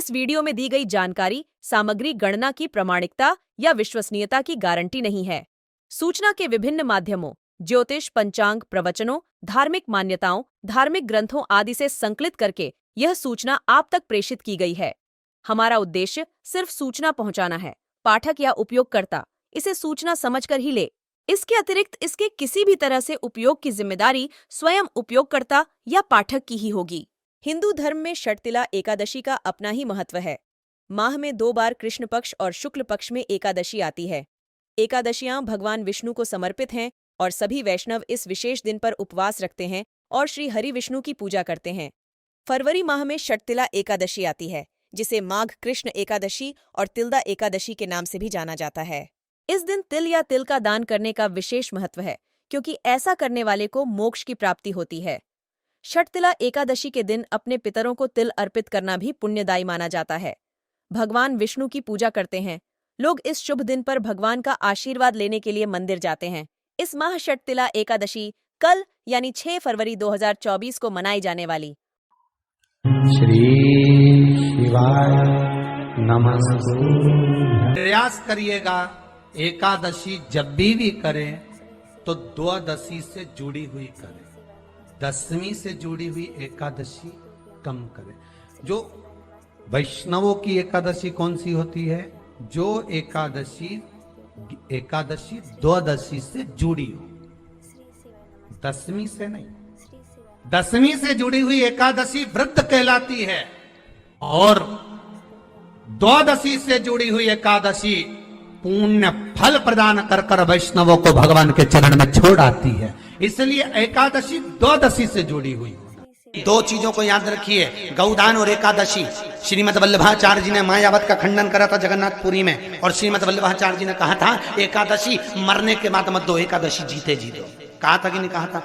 इस वीडियो में दी गई जानकारी सामग्री गणना की प्रामाणिकता या विश्वसनीयता की गारंटी नहीं है। सूचना के विभिन्न माध्यमों, ज्योतिष, पंचांग, प्रवचनों, धार्मिक मान्यताओं, धार्मिक ग्रंथों आदि से संकलित करके यह सूचना आप तक प्रेषित की गई है। हमारा उद्देश्य सिर्फ सूचना पहुंचाना है। पाठक या उपयोगकर्ता इसे सूचना समझकर ही ले। इसके अतिरिक्त इसके किसी भी तरह से उपयोग की जिम्मेदारी स्वयं उपयोगकर्ता या पाठक की ही होगी। हिंदू धर्म में षटतिला एकादशी का अपना ही महत्व है। माह में 2 बार कृष्ण पक्ष और शुक्ल पक्ष में एकादशी आती है। एकादशियां भगवान विष्णु को समर्पित हैं और सभी वैष्णव इस विशेष दिन पर उपवास रखते हैं और श्री हरि विष्णु की पूजा करते हैं। फरवरी माह में षटतिला एकादशी आती है, जिसे माघ कृष्ण एकादशी और तिलदा एकादशी के नाम से भी जाना जाता है। इस दिन तिल या तिल का दान करने का विशेष महत्व है, क्योंकि ऐसा करने वाले को मोक्ष की प्राप्ति होती है। षटतिला एकादशी के दिन अपने पितरों को तिल अर्पित करना भी पुण्यदायी माना जाता है। भगवान विष्णु की पूजा करते हैं। लोग इस शुभ दिन पर भगवान का आशीर्वाद लेने के लिए मंदिर जाते हैं। इस माह षटतिला एकादशी कल यानी 6 फरवरी 2024 को मनाई जाने वाली। श्री शिवाय नमस्ते। प्रयास करिएगा एकादशी जब भी करें तो द्वादशी से जुड़ी हुई करें, दशमी से जुड़ी हुई एकादशी कम करें। जो वैष्णवों की एकादशी कौन सी होती है? जो एकादशी द्वादशी से जुड़ी हो, दशमी से नहीं। दशमी से जुड़ी हुई एकादशी व्रत कहलाती है और द्वादशी से जुड़ी हुई एकादशी पुण्य फल प्रदान कर कर वैष्णवों को भगवान के चरण में छोड़ आती है। इसलिए एकादशी द्वादशी से जुड़ी हुई। 2 चीजों को याद रखिए, गौदान और एकादशी। श्रीमद् वल्लभाचार्य जी ने मायावत का खंडन करा था जगन्नाथपुरी में, और श्रीमद् वल्लभाचार्य जी ने कहा था एकादशी मरने के बाद मत दो, एकादशी जीते जी दो। कहा था कि नहीं कहा था?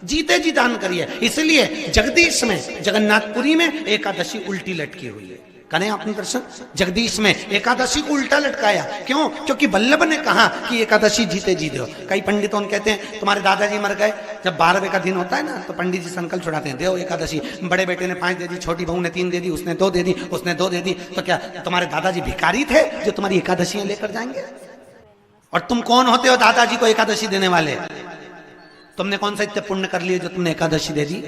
जीते जी दान करिए। इसलिए जगदीश में जगन्नाथपुरी में एकादशी उल्टी लटकी हुई है। करें आपने दर्शन? जगदीश में एकादशी को उल्टा लटकाया। क्यों? क्योंकि वल्लभ ने कहा कि एकादशी जीते जी दो। कई पंडितों कहते हैं तुम्हारे दादाजी मर गए, जब 12वें का दिन होता है ना तो पंडित जी संकल्प छुड़ाते हैं, दो एकादशी। बड़े बेटे ने 5 दे दी, छोटी बहू ने 3 दे दी, उसने 2 दे दी, उसने 2 दे दी। तो क्या तुम्हारे दादाजी भिखारी थे जो तुम्हारी एकादशियां लेकर जाएंगे? और तुम कौन होते हो दादाजी को एकादशी देने वाले? तुमने कौन सा इतने पुण्य कर लिए जो तुमने एकादशी दे दी?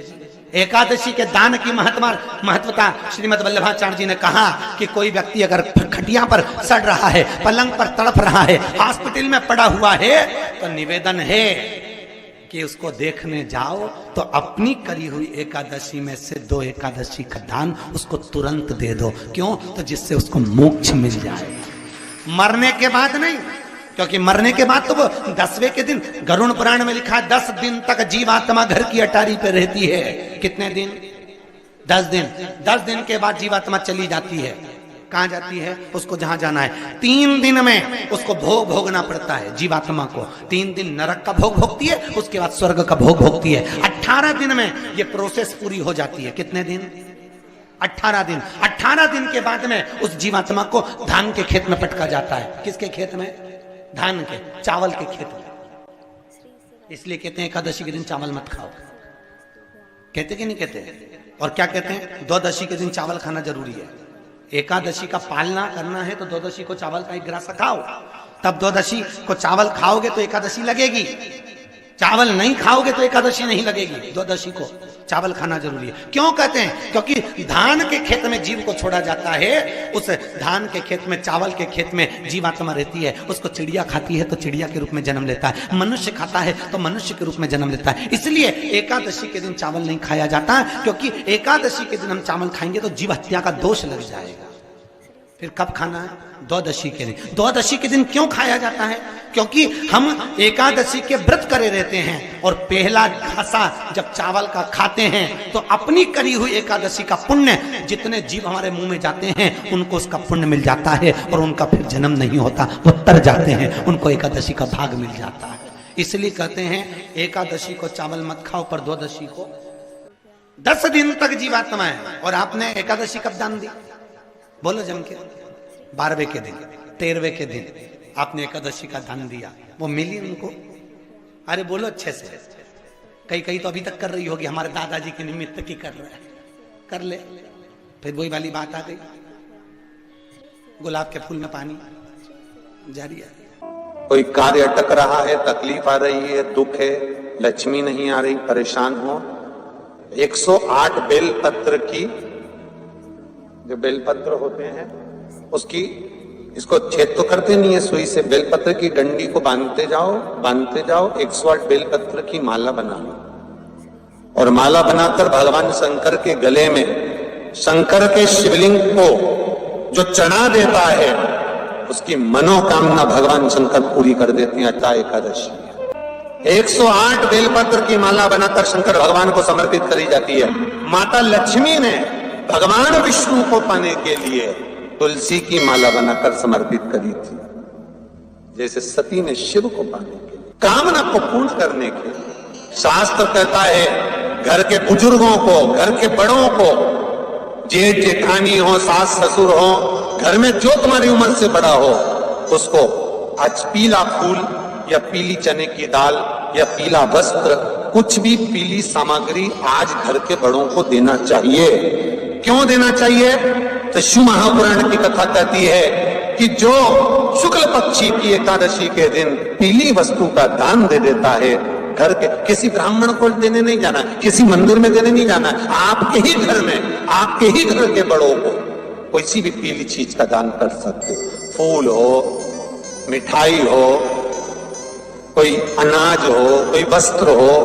एकादशी के दान की महत्वता श्रीमद् वल्लभाचार्य जी ने कहा कि कोई व्यक्ति अगर खटिया पर सड़ रहा है, पलंग पर तड़प रहा है, हॉस्पिटल में पड़ा हुआ है, तो निवेदन है कि उसको देखने जाओ तो अपनी करी हुई एकादशी में से 2 एकादशी का दान उसको तुरंत दे दो। क्यों? तो जिससे उसको मोक्ष मिल जाए, मरने के बाद नहीं। क्योंकि मरने के बाद तो वो 10वें के दिन, गरुड़ पुराण में लिखा है 10 दिन तक जीवात्मा घर की अटारी पे रहती है। कितने दिन? 10 दिन। 10 दिन के बाद जीवात्मा चली जाती है। कहां जाती है? उसको जहां जाना है। 3 दिन में उसको भोग भोगना पड़ता है जीवात्मा को। 3 दिन नरक का भोग भोगती है, उसके बाद स्वर्ग का भोग भोगती है। 18 दिन में ये प्रोसेस पूरी हो जाती है। कितने दिन? 18 दिन। 18 दिन के बाद में उस जीवात्मा को धान के खेत में पटका जाता है। किसके खेत में? धान के, चावल के खेत में। इसलिए कहते हैं एकादशी के दिन चावल मत खाओ। कहते कि नहीं कहते? और क्या कहते हैं? द्वादशी के दिन चावल खाना जरूरी है। एकादशी का पालना करना है तो द्वादशी को चावल का 1 गिलास खाओ, तब द्वादशी को चावल खाओगे तो एकादशी लगेगी। चावल नहीं खाओगे तो एकादशी नहीं लगेगी। द्वादशी को चावल खाना जरूरी है। क्यों कहते हैं? क्योंकि धान के खेत में जीव को छोड़ा जाता है, उस धान के खेत में, चावल के खेत में जीवात्मा रहती है। उसको चिड़िया खाती है तो चिड़िया के रूप में जन्म लेता है, मनुष्य खाता है तो मनुष्य के रूप में जन्म लेता है। इसलिए एकादशी के दिन चावल नहीं खाया जाता, क्योंकि एकादशी के दिन हम चावल खाएंगे तो जीव हत्या का दोष लग जाएगा। फिर कब खाना है? द्वादशी के दिन। द्वादशी के दिन क्यों खाया जाता है? क्योंकि हम एकादशी के व्रत करे रहते हैं, और पहला घासा जब चावल का खाते हैं तो अपनी करी हुई एकादशी का पुण्य जितने जीव हमारे मुंह में जाते हैं उनको उसका पुण्य मिल जाता है, और उनका फिर जन्म नहीं होता, वो तर जाते हैं, उनको एकादशी का भाग मिल जाता है। इसलिए कहते हैं एकादशी को चावल मत खाओ, पर द्वादशी को 10 दिन तक जीवात्मा है। और आपने एकादशी कब दान दी? बोलो जम के। 12वें के दिन, 13वें के दिन आपने एकादशी का दान दिया, वो मिली उनको? अरे बोलो अच्छे से। कई तो अभी तक कर रही होगी, हमारे दादाजी के निमित्त की कर रहा है, कर ले। फिर वही वाली बात आ गई, गुलाब के फूल में पानी जारी है। कोई कार्य अटक रहा है, तकलीफ आ रही है, दुख है, लक्ष्मी नहीं आ रही, परेशान हो, 108 बेलपत्र की, जो बेलपत्र होते हैं उसकी, इसको छेद तो करते नहीं है सुई से, बेलपत्र की डंडी को बांधते जाओ 108 बेलपत्र की माला बना लो और माला बनाकर भगवान शंकर के गले में, शंकर के शिवलिंग को जो चढ़ा देता है उसकी मनोकामना भगवान शंकर पूरी कर देते हैं। अट्टा एकादशी 108 बेलपत्र की माला बनाकर शंकर भगवान को समर्पित करी जाती है। माता लक्ष्मी ने भगवान विष्णु को पाने के लिए तुलसी की माला बनाकर समर्पित करी थी, जैसे सती ने शिव को पाने के लिए, कामना को पूर्ण करने के लिए। शास्त्र कहता है घर के बुजुर्गों को, घर के बड़ों को, जेठ जेठानी हो, सास ससुर हो, घर में जो तुम्हारी उम्र से बड़ा हो, उसको आज पीला फूल या पीली चने की दाल या पीला वस्त्र, कुछ भी पीली सामग्री आज घर के बड़ों को देना चाहिए। क्यों देना चाहिए? तो शिव महापुराण की कथा कहती है कि जो शुक्ल पक्षी की एकादशी के दिन पीली वस्तु का दान दे देता है, घर के किसी ब्राह्मण को देने नहीं जाना, किसी मंदिर में देने नहीं जाना, आपके ही घर में, आपके ही घर के बड़ों को कोई भी पीली चीज का दान कर सकते। फूल हो, मिठाई हो, कोई अनाज हो, कोई वस्त्र हो,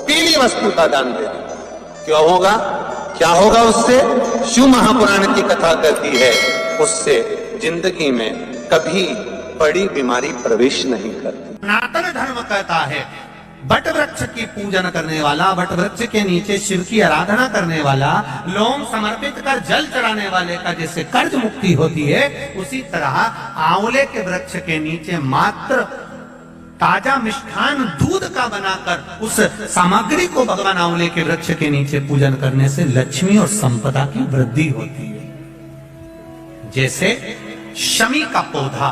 पीली वस्तु का दान दे दे। क्यों होगा? क्या होगा उससे? शिव महापुराण की कथा कहती है उससे जिंदगी में कभी बड़ी बीमारी प्रवेश नहीं करती। सनातन धर्म कहता है बट वृक्ष की पूजन करने वाला, बट वृक्ष के नीचे शिव की आराधना करने वाला, लोम समर्पित कर जल चढ़ाने वाले का जैसे कर्ज मुक्ति होती है, उसी तरह आंवले के वृक्ष के नीचे मात्र ताजा मिष्ठान दूध का बनाकर उस सामग्री को भगवान आंवले के वृक्ष के नीचे पूजन करने से लक्ष्मी और संपदा की वृद्धि होती है। जैसे शमी का पौधा,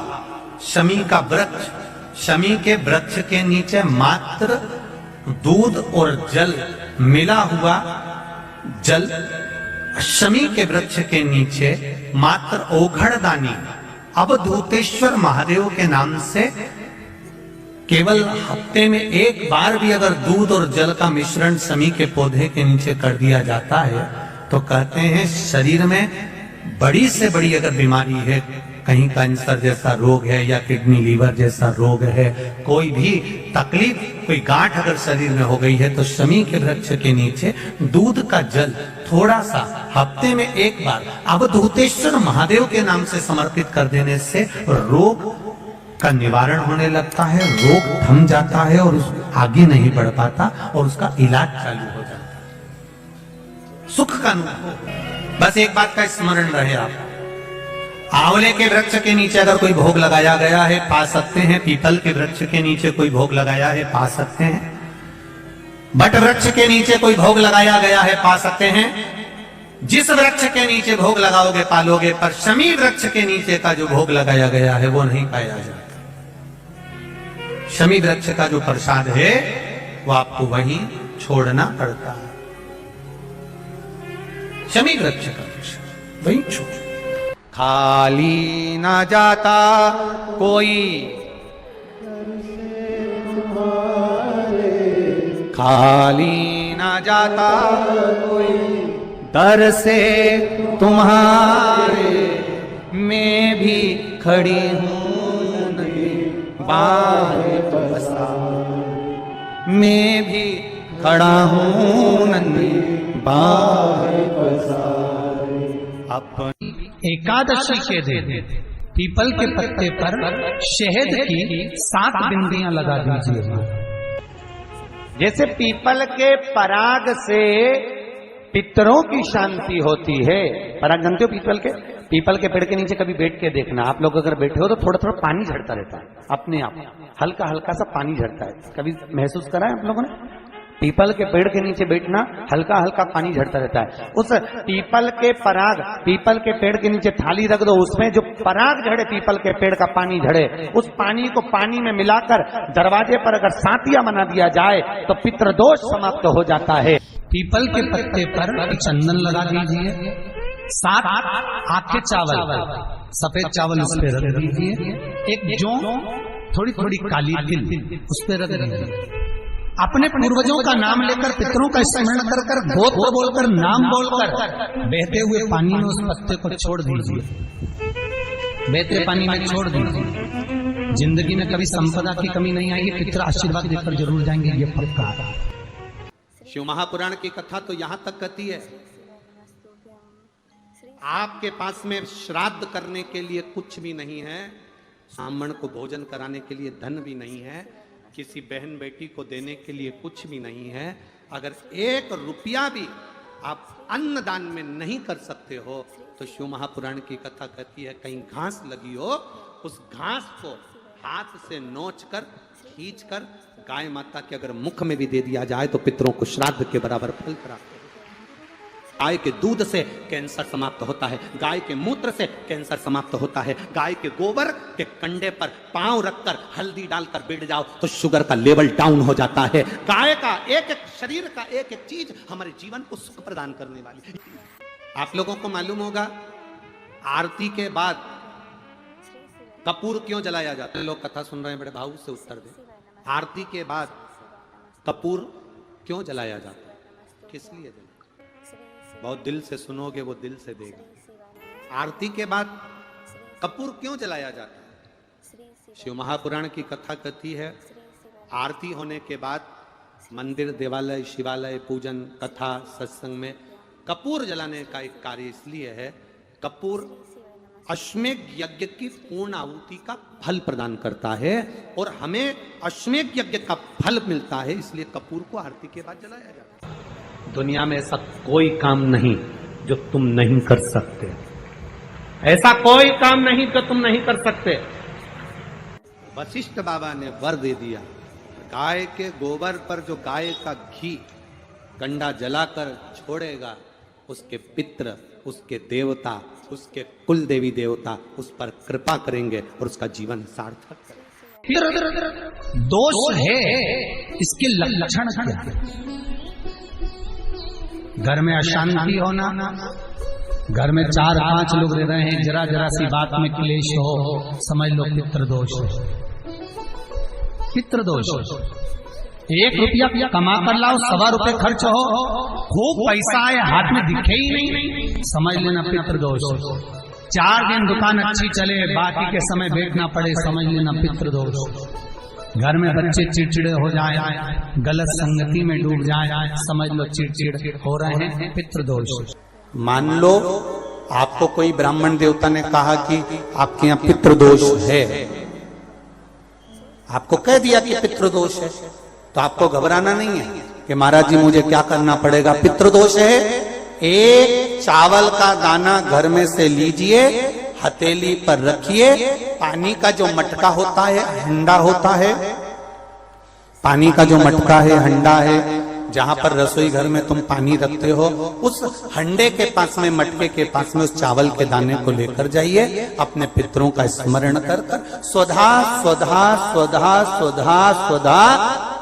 शमी का वृक्ष, शमी के वृक्ष के नीचे मात्र दूध और जल मिला हुआ जल, शमी के वृक्ष के नीचे मात्र ओघड़दानी अवधूतेश्वर महादेव के नाम से केवल हफ्ते में एक बार भी अगर दूध और जल का मिश्रण शमी के पौधे के नीचे कर दिया जाता है तो कहते हैं शरीर में बड़ी से बड़ी अगर बीमारी है, कहीं कैंसर जैसा रोग है या किडनी लीवर जैसा रोग है, कोई भी तकलीफ, कोई गांठ अगर शरीर में हो गई है, तो शमी के वृक्ष के नीचे दूध का जल थोड़ा सा हफ्ते में एक बार अवधूतेश्वर महादेव के नाम से समर्पित कर देने से रोग का निवारण होने लगता है, रोग थम जाता है और आगे नहीं बढ़ पाता और उसका इलाज चालू हो जाता है। सुख का अनुभव। बस एक बात का स्मरण रहे आप, आंवले के वृक्ष के नीचे अगर कोई भोग लगाया गया है पा सकते हैं, पीपल के वृक्ष के नीचे कोई भोग लगाया है पा सकते हैं, बट वृक्ष के नीचे कोई भोग लगाया गया है पा सकते हैं। जिस वृक्ष के नीचे भोग लगाओगे पालोगे, पर शमी वृक्ष के नीचे का जो भोग लगाया गया है वो नहीं पाया जाता। शमी वृक्ष का जो प्रसाद है वो आपको वहीं छोड़ना पड़ता है। शमी वृक्ष का प्रसाद वहीं छोड़, खाली ना जाता कोई, खाली ना जाता कोई, दर से तुम्हारे मैं भी खड़ी हूँ बाहें पसार, मैं भी खड़ा हूँ नन्ही बाहें पसार। अपनी एकादशी के दिन पीपल के पत्ते पर शहद की 7 बिंदियां लगा दीजिए। जैसे पीपल के पराग से पितरों की शांति होती है। पराग जानते हो पीपल के पेड़ के नीचे कभी बैठ के देखना, आप लोग अगर बैठे हो तो थोड़ा थोड़ा पानी झड़ता रहता है अपने आप, हल्का हल्का सा पानी झड़ता है। कभी महसूस करा है आप लोगों ने? पीपल के पेड़ के नीचे बैठना, हल्का हल्का पानी झड़ता रहता है। उस पीपल के पराग, पीपल के पेड़ के नीचे थाली रख दो, उसमें जो पराग झड़े, पीपल के पेड़ का पानी झड़े, उस पानी को पानी में मिलाकर दरवाजे पर अगर सातिया बना दिया जाए तो पितृदोष समाप्त हो जाता है। पीपल के पत्ते पर चंदन लगा दीजिए। 7 आखे चावल सफेद चावल उस पे रख दीजिए, एक जौ थोड़ी थोड़ी काली तिल उस पे रख दीजिए। अपने पूर्वजों का नाम लेकर, पितरों का स्मरण कर कर, गोत्र बोलकर, नाम बोलकर बहते हुए पानी में उस पत्ते को छोड़ दीजिए, बहते पानी में छोड़ दीजिए। जिंदगी में कभी संपदा की कमी नहीं आएगी, पितर आशीर्वाद देकर जरूर जाएंगे, ये पक्का। शिव महापुराण की कथा तो यहां तक कहती है, आपके पास में श्राद्ध करने के लिए कुछ भी नहीं है, ब्राह्मण को भोजन कराने के लिए धन भी नहीं है, किसी बहन बेटी को देने के लिए कुछ भी नहीं है, अगर 1 रुपया भी आप अन्नदान में नहीं कर सकते हो तो शिव महापुराण की कथा कहती है, कहीं घास लगी हो, उस घास को हाथ से नोच कर, खींच कर गाय माता के अगर मुख में भी दे दिया जाए तो पितरों को श्राद्ध के बराबर फल प्राप्त है। गाय के दूध से कैंसर समाप्त होता है, गाय के मूत्र से कैंसर समाप्त होता है, गाय के गोबर के कंडे पर पांव रखकर हल्दी डालकर बैठ जाओ तो शुगर का लेवल डाउन हो जाता है। गाय का एक एक शरीर का एक एक चीज हमारे जीवन को सुख प्रदान करने वाली। आप लोगों को मालूम होगा, आरती के बाद कपूर क्यों जलाया जाता है? लोग कथा सुन रहे हैं, बड़े भाव से उत्तर दें। आरती के बाद कपूर क्यों जलाया जाता है? किस लिए जलाया? बहुत दिल से सुनोगे वो दिल से देगा। आरती के बाद कपूर क्यों जलाया जाता है? शिव महापुराण की कथा कहती है, आरती होने के बाद मंदिर, देवालय, शिवालय, पूजन, कथा, सत्संग में कपूर जलाने का एक कार्य इसलिए है, कपूर अश्वमेध यज्ञ की पूर्ण आहुति का फल प्रदान करता है और हमें अश्वमेध यज्ञ का फल मिलता है, इसलिए कपूर को आरती के बाद जलाया जाता है। दुनिया में ऐसा कोई काम नहीं जो तुम नहीं कर सकते, ऐसा कोई काम नहीं जो तुम नहीं कर सकते। वशिष्ठ बाबा ने वर दे दिया, गाय के गोबर पर जो गाय का घी गंडा जलाकर छोड़ेगा, उसके पित्र, उसके देवता, उसके कुल देवी देवता उस पर कृपा करेंगे और उसका जीवन सार्थक करेंगे। दोष है, इसके लक्षण क्या है? घर में अशांति होना, घर में 4-5 लोग रह रहे हैं, जरा जरा सी बात में क्लेश हो, समझ लो पितृदोष है, पितृदोष। 1 रुपया कमा कर लाओ, 1.25 रुपये खर्च हो, खूब पैसा आए हाथ में दिखे ही नहीं, समझ लेना पितृदोष। 4 दिन दुकान अच्छी चले, बाकी के समय बैठना पड़े, समझ लेना पितृदोष। घर में बच्चे चिड़चिड़े हो जाए, गलत संगति में डूब जाए, समझ लो चिड़चिड़ हो रहे हैं, पितृदोष। मान लो आपको कोई ब्राह्मण देवता ने कहा कि आपके यहाँ पितृदोष है, आपको कह दिया कि पितृदोष है, तो आपको घबराना नहीं है कि महाराज जी मुझे क्या करना पड़ेगा। पितृदोष है, 1 चावल का दाना घर में से लीजिए, हथेली पर रखिए, पानी का जो मटका होता है, हंडा होता है, पानी का जो मटका है, हंडा है, जहां पर रसोई घर में तुम पानी रखते हो, उस हंडे के पास में, मटके के पास में उस चावल के दाने को लेकर जाइए, अपने पितरों का स्मरण कर कर स्वधा स्वधा स्वधा स्वधा स्वधा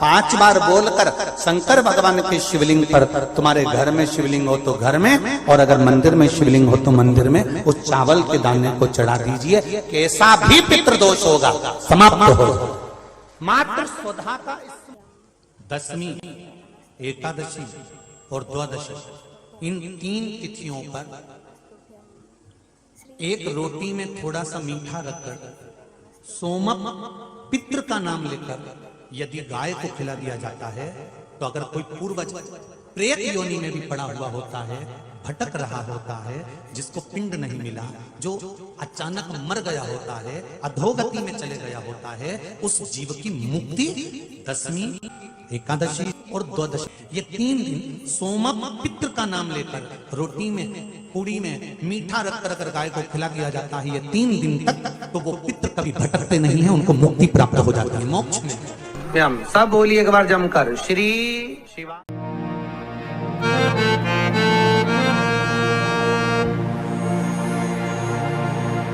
5 बार बोलकर शंकर भगवान के शिवलिंग पर, तुम्हारे घर में शिवलिंग हो तो घर में, और अगर मंदिर में शिवलिंग हो तो मंदिर में, उस चावल के दाने को चढ़ा दीजिए। कैसा भी पितृदोष होगा समाप्त हो। मात्र स्वधा का दशमी, एकादशी और द्वादशी, इन 3 तिथियों पर एक रोटी में थोड़ा सा मीठा रखकर, सोमक पितृ का नाम लेकर यदि गाय को खिला दिया जाता है, तो अगर कोई पूर्वज प्रेत योनि में भी पड़ा हुआ होता है, भटक रहा होता है, जिसको पिंड नहीं मिला, जो अचानक मर गया होता है, अधोगति में चले गया होता है, उस जीव की मुक्ति दशमी, एकादशी और द्वादशी, ये 3 दिन सोमक पितृ का नाम लेकर रोटी में, पूड़ी में मीठा रखकर अगर गाय को खिला दिया जाता है, ये 3 दिन तक, तो वो पितृ कभी भटकते नहीं है, उनको मुक्ति प्राप्त हो जाती है, मोक्ष में। सब बोलिए एक बार जमकर, श्री शिवा।